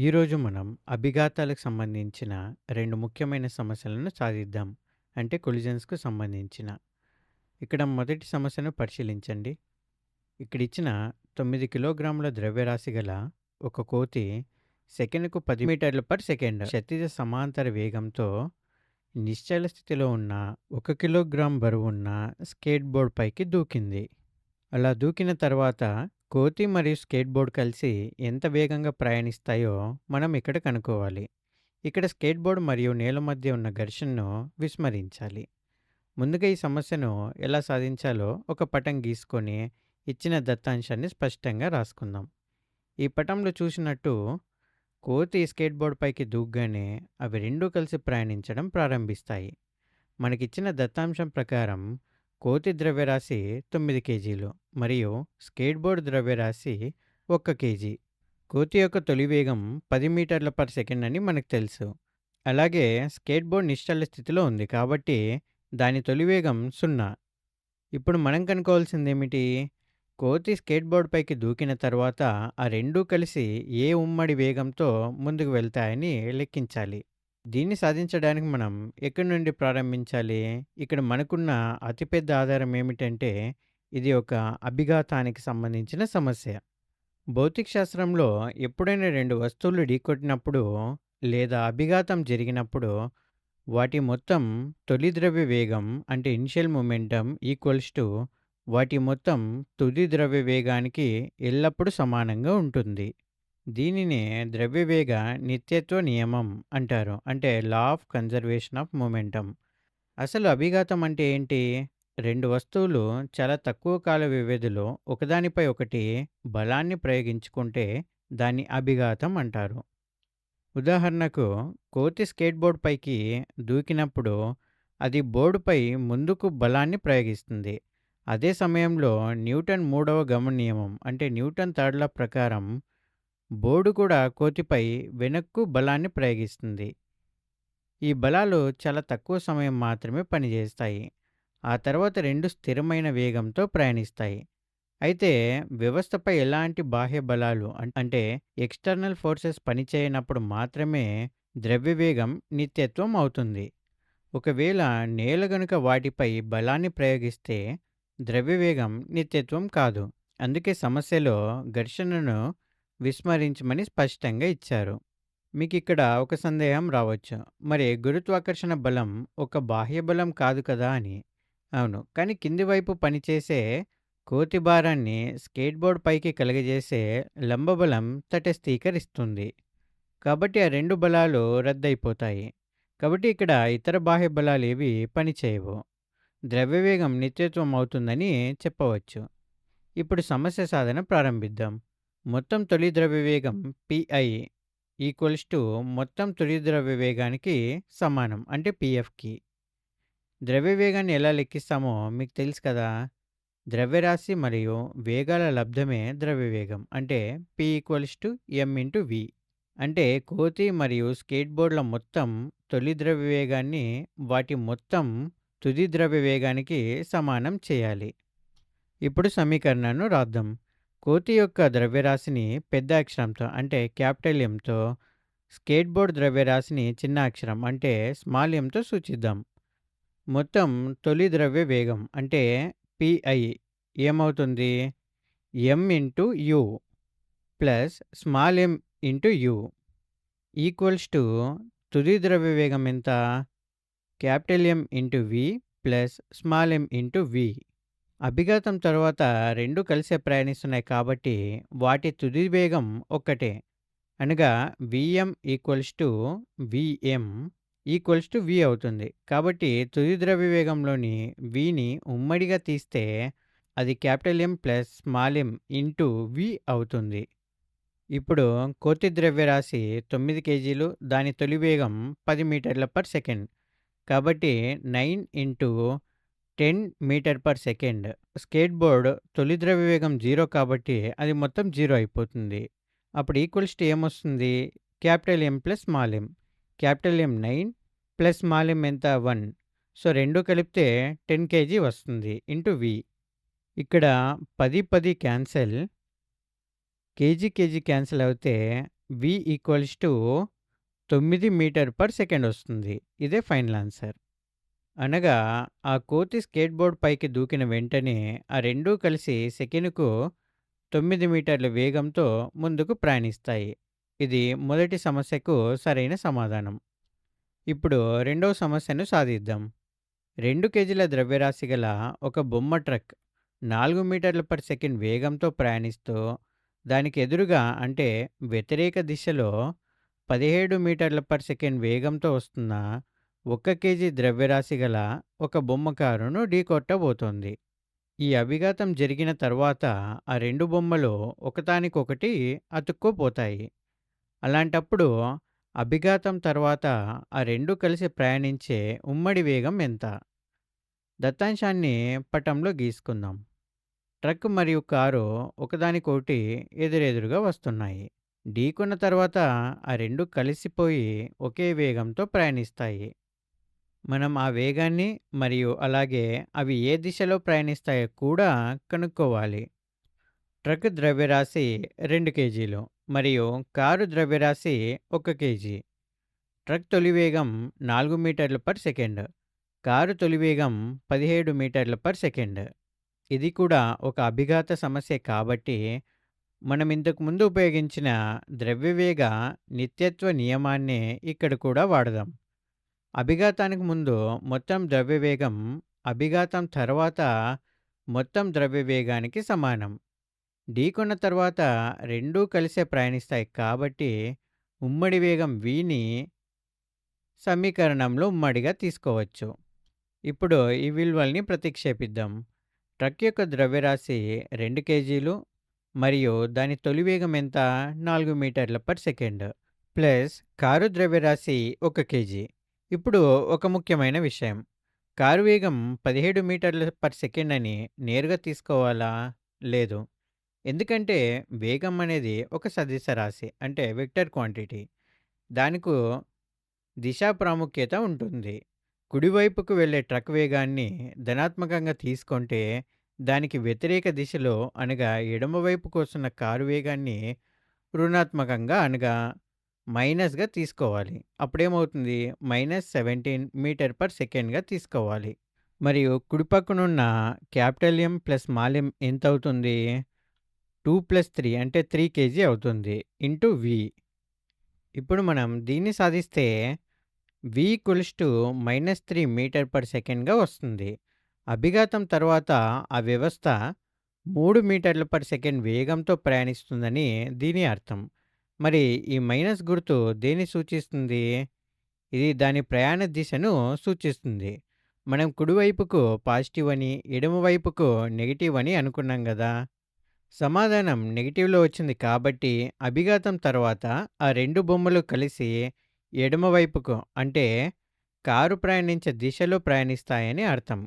ఈరోజు మనం అభిఘాతాలకు సంబంధించిన 2 ముఖ్యమైన సమస్యలను సాధిద్దాం. అంటే కొలిజన్స్‌కు సంబంధించిన. ఇక్కడ మొదటి సమస్యను పరిశీలించండి. ఇక్కడిచ్చిన 9 కిలోగ్రాముల ద్రవ్యరాశి గల ఒక కోతి సెకనుకు 10 మీటర్లు పర్ సెకండ్ క్షితిజ సమాంతర వేగంతో నిశ్చల స్థితిలో ఉన్న 1 కిలోగ్రామ్ బరువున్న స్కేట్ బోర్డ్ పైకి దూకింది. అలా దూకిన తర్వాత కోతి మరియు స్కేట్ బోర్డ్ కలిసి ఎంత వేగంగా ప్రయాణిస్తాయో మనం ఇక్కడ కనుక్కోవాలి. ఇక్కడ స్కేట్ బోర్డ్ మరియు నేల మధ్య ఉన్న ఘర్షణను విస్మరించాలి. ముందుగా ఈ సమస్యను ఎలా సాధించాలో ఒక పటం గీసుకొని ఇచ్చిన దత్తాంశాన్ని స్పష్టంగా రాసుకుందాం. ఈ పటంలో చూసినట్టు కోతి స్కేట్ బోర్డ్ పైకి దూకగానే అవి రెండూ కలిసి ప్రయాణించడం ప్రారంభిస్తాయి. మనకిచ్చిన దత్తాంశం ప్రకారం కోతి ద్రవ్యరాశి 9 కేజీలు మరియు స్కేట్ బోర్డ్ ద్రవ్యరాశి 1 కేజీ. కోతి యొక్క తొలి వేగం 10 మీటర్ల పర్ సెకండ్ అని మనకు తెలుసు. అలాగే స్కేట్ బోర్డ్ నిశ్చల స్థితిలో ఉంది కాబట్టి దాని తొలి వేగం 0. ఇప్పుడు మనం కనుక్కోవాల్సిందేమిటి? కోతి స్కేట్ బోర్డ్ పైకి దూకిన తర్వాత ఆ రెండూ కలిసి ఏ ఉమ్మడి వేగంతో ముందుకు వెళ్తాయని లెక్కించాలి. దీన్ని సాధించడానికి మనం ఎక్కడి నుండి ప్రారంభించాలి? ఇక్కడ మనకున్న అతిపెద్ద ఆధారం ఏమిటంటే, ఇది ఒక అభిఘాతానికి సంబంధించిన సమస్య. భౌతిక శాస్త్రంలో ఎప్పుడైనా 2 వస్తువులు ఢీకొట్టినప్పుడు లేదా అభిఘాతం జరిగినప్పుడు వాటి మొత్తం తొలి ద్రవ్య వేగం అంటే ఇనిషియల్ మొమెంటం ఈక్వల్స్ టు వాటి మొత్తం తుది ద్రవ్య వేగానికి ఎల్లప్పుడూ సమానంగా ఉంటుంది. దీనినే ద్రవ్యవేగ నిత్యత్వ నియమం అంటారు. అంటే law of conservation of momentum. అసలు అభిఘాతం అంటే ఏంటి? 2 వస్తువులు చాలా తక్కువ కాల వ్యవధిలో ఒకదానిపై ఒకటి బలాన్ని ప్రయోగించుకుంటే దాన్ని అభిఘాతం అంటారు. ఉదాహరణకు కోతి స్కేట్ బోర్డ్ పైకి దూకినప్పుడు అది బోర్డుపై ముందుకు బలాన్ని ప్రయోగిస్తుంది. అదే సమయంలో న్యూటన్ మూడవ గమన నియమం అంటే న్యూటన్ థర్డ్ లా ప్రకారం బోర్డు కూడా కోతిపై వెనక్కు బలాన్ని ప్రయోగిస్తుంది. ఈ బలాలు చాలా తక్కువ సమయం మాత్రమే పనిచేస్తాయి. ఆ తర్వాత రెండు స్థిరమైన వేగంతో ప్రయాణిస్తాయి. అయితే వ్యవస్థపై ఎలాంటి బాహ్య బలాలు అంటే ఎక్స్టర్నల్ ఫోర్సెస్ పనిచేయనప్పుడు మాత్రమే ద్రవ్యవేగం నిత్యత్వం అవుతుంది. ఒకవేళ నేల గనుక వాటిపై బలాన్ని ప్రయోగిస్తే ద్రవ్యవేగం నిత్యత్వం కాదు. అందుకే సమస్యలో ఘర్షణను విస్మరించమని స్పష్టంగా ఇచ్చారు. మీకిక్కడ ఒక సందేహం రావచ్చు. మరి గురుత్వాకర్షణ బలం ఒక బాహ్య బలం కాదు కదా అని. అవును. కానీ కింది వైపు పనిచేసే కోతి భారాన్ని స్కేట్ బోర్డ్ పైకి కలుగజేసే లంబబలం తటస్థీకరిస్తుంది. కాబట్టి ఆ రెండు బలాలు రద్దయిపోతాయి. కాబట్టి ఇక్కడ ఇతర బాహ్య బలాలేవి పనిచేయవు. ద్రవ్యవేగం నిత్యత్వం అవుతుందని చెప్పవచ్చు. ఇప్పుడు సమస్య సాధన ప్రారంభిద్దాం. మొత్తం తొలి ద్రవ్యవేగం పిఐ ఈక్వల్స్ టు మొత్తం తొలి ద్రవ్యవేగానికి సమానం అంటే పిఎఫ్కి. ద్రవ్యవేగాన్ని ఎలా లెక్కిస్తామో మీకు తెలుసు కదా. ద్రవ్యరాశి మరియు వేగాల లబ్ధమే ద్రవ్యవేగం అంటే P equals to M into V. అంటే కోతి మరియు స్కేట్ బోర్డుల మొత్తం తొలి ద్రవ్యవేగాన్ని వాటి మొత్తం తుది ద్రవ్యవేగానికి సమానం చేయాలి. ఇప్పుడు సమీకరణాన్ని రాద్దాం. కోతి యొక్క ద్రవ్యరాశిని పెద్ద అక్షరంతో అంటే క్యాపిటల్ ఎంతో, స్కేట్ బోర్డ్ ద్రవ్యరాశిని చిన్న అక్షరం అంటే స్మాల్ ఎంతో సూచిద్దాం. మొత్తం తొలి ద్రవ్య వేగం అంటే పిఐ ఏమవుతుంది? M into U plus small M into U equals to తుది ద్రవ్య వేగం ఎంత? Capital M into V plus small M into V. అభిఘాతం తర్వాత రెండు కలిసే ప్రయాణిస్తున్నాయి కాబట్టి వాటి తుది వేగం ఒక్కటే. అనగా VM equals to VM equals to V అవుతుంది. కాబట్టి తుది ద్రవ్యవేగంలోని విని ఉమ్మడిగా తీస్తే అది capital M plus small M into V అవుతుంది. ఇప్పుడు కోతి ద్రవ్యరాశి 9 కేజీలు, దాని తొలి వేగం 10 మీటర్ల పర్ సెకండ్. కాబట్టి 9 into 10 metre per second. Skateboard తొలి ద్రవ్యవేగం 0 కాబట్టి అది మొత్తం 0 అయిపోతుంది. అప్పుడు ఈక్వల్స్ టు ఏమొస్తుంది? Capital M plus small M. Capital M 9 plus small M ఎంత? 1. సో రెండు కలిపితే 10 కేజీ వస్తుంది ఇంటూ వి. ఇక్కడ 10 10 క్యాన్సల్, కేజీ కేజీ క్యాన్సల్ అవుతే V equals to 9 meter per second వస్తుంది. ఇదే ఫైనల్ ఆన్సర్. అనగా ఆ కోతి స్కేట్ బోర్డ్ పైకి దూకిన వెంటనే ఆ రెండూ కలిసి సెకనుకు 9 మీటర్ల వేగంతో ముందుకు ప్రయాణిస్తాయి. ఇది మొదటి సమస్యకు సరైన సమాధానం. ఇప్పుడు రెండవ సమస్యను సాధిద్దాం. 2 కేజీల ద్రవ్యరాశి గల ఒక బొమ్మ ట్రక్ 4 మీటర్ల పర్ సెకండ్ వేగంతో ప్రయాణిస్తూ దానికి ఎదురుగా అంటే వ్యతిరేక దిశలో 17 మీటర్ల పర్ సెకండ్ వేగంతో వస్తున్న 1 కేజీ ద్రవ్యరాశి గల ఒక బొమ్మ కారును ఢీకొట్టబోతోంది. ఈ అభిఘాతం జరిగిన తర్వాత ఆ రెండు బొమ్మలు ఒకదానికొకటి అతుక్కోపోతాయి. అలాంటప్పుడు అభిఘాతం తర్వాత ఆ రెండు కలిసి ప్రయాణించే ఉమ్మడి వేగం ఎంత? దత్తాంశాన్ని పటంలో గీసుకుందాం. ట్రక్ మరియు కారు ఒకదానికొకటి ఎదురెదురుగా వస్తున్నాయి. ఢీకొన్న తర్వాత ఆ రెండు కలిసిపోయి ఒకే వేగంతో ప్రయాణిస్తాయి. మనం ఆ వేగాన్ని మరియు అలాగే అవి ఏ దిశలో ప్రయాణిస్తాయో కూడా కనుక్కోవాలి. ట్రక్ ద్రవ్యరాశి 2 కేజీలు మరియు కారు ద్రవ్యరాశి 1 కేజీ. ట్రక్ తొలి వేగం 4 మీటర్ల పర్ సెకండ్. కారు తొలి వేగం 17 మీటర్ల పర్ సెకండ్. ఇది కూడా ఒక అభిఘాత సమస్య కాబట్టి మనం ఇంతకు ముందు ఉపయోగించిన ద్రవ్యవేగ నిత్యత్వ నియమాన్నే ఇక్కడ కూడా వాడదాం. అభిఘాతానికి ముందు మొత్తం ద్రవ్యవేగం అభిఘాతం తర్వాత మొత్తం ద్రవ్యవేగానికి సమానం. ఢీకొన్న తర్వాత రెండూ కలిసే ప్రయాణిస్తాయి కాబట్టి ఉమ్మడి వేగం విని సమీకరణంలో ఉమ్మడిగా తీసుకోవచ్చు. ఇప్పుడు ఈ విలువల్ని ప్రతిక్షేపిద్దాం. ట్రక్ యొక్క ద్రవ్యరాశి 2 కేజీలు మరియు దాని తొలి వేగం ఎంత? 4 మీటర్ల పర్ సెకండ్ ప్లస్ కారు ద్రవ్యరాశి 1 కేజీ. ఇప్పుడు ఒక ముఖ్యమైన విషయం. కారు వేగం 17 మీటర్ల పర్ సెకండ్ అని నేరుగా తీసుకోవాలా? లేదు. ఎందుకంటే వేగం అనేది ఒక సదిశ రాశి అంటే వెక్టర్ క్వాంటిటీ. దానికు దిశా ప్రాముఖ్యత ఉంటుంది. కుడివైపుకు వెళ్ళే ట్రక్ వేగాన్ని ధనాత్మకంగా తీసుకుంటే దానికి వ్యతిరేక దిశలో అనగా ఎడమవైపుకు వస్తున్న కారు వేగాన్ని రుణాత్మకంగా అనగా మైనస్గా తీసుకోవాలి. అప్పుడేమవుతుంది? -17 మీటర్ పర్ సెకండ్గా తీసుకోవాలి. మరియు కుడిపక్కనున్న capital M plus small M ఎంత అవుతుంది? 2 + 3 అంటే 3 కేజీ అవుతుంది ఇంటూ వి. ఇప్పుడు మనం దీన్ని సాధిస్తే వి ఈక్వల్స్ టు -3 మీటర్ పర్ సెకండ్గా వస్తుంది. అభిఘాతం తర్వాత ఆ వ్యవస్థ 3 మీటర్ల పర్ సెకండ్ వేగంతో ప్రయాణిస్తుందని దీని అర్థం. మరి ఈ మైనస్ గుర్తు దేన్ని సూచిస్తుంది? ఇది దాని ప్రయాణ దిశను సూచిస్తుంది. మనం కుడివైపుకు పాజిటివ్ అని ఎడమవైపుకు నెగిటివ్ అని అనుకున్నాం కదా. సమాధానం నెగిటివ్లో వచ్చింది కాబట్టి అభిఘాతం తర్వాత ఆ రెండు బొమ్మలు కలిసి ఎడమవైపుకు అంటే కారు ప్రయాణించే దిశలో ప్రయాణిస్తాయని అర్థం.